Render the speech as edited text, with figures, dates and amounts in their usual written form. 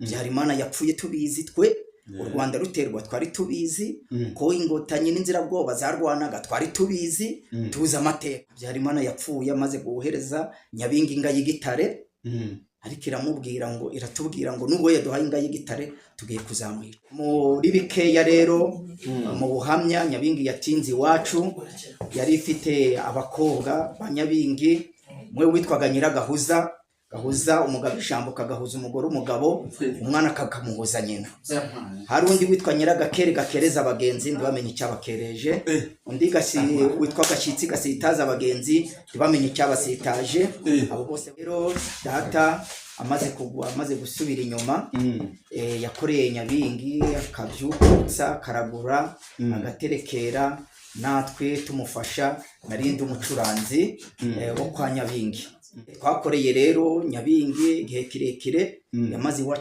Habyarimana yapfuye tubizi twe u Rwanda ruterwa twari tubizi ko ingotanyi n'inzirabwoba zarwanaga twari tubizi tuzi amateka. Habyarimana yapfuye amaze guhereza Nyabingi inga y'igitare ariko iratubwira ngo nubwo yaduhaye inga y'igitare tugiye kuzamwira. Muri bikeya rero mu buhamya Nyabingi yatinze iwacu yari ifite abakobwa ba Nyabingi, mwe witwaga Nyiragahuza, Gahuza umugabo ishambuka gahuza umugore umugabo, umwana kakamuhuza nyina. Hari undi witwa Nyiragakere gakereza abagenzi ndibamenye icyabakereje, undi witwa Gashyitsi gasitaza abagenzi ndibamenye icyabasitaje. Abo bose rero data amaze gusubira inyuma yakoreye Nyabingi akabyukutsa karagura agaterekera, natwe tumufasha narindi umucuranzi wo kwa Nyabingi. Twakoreye rero Nyabingi igihe kirekire yamaze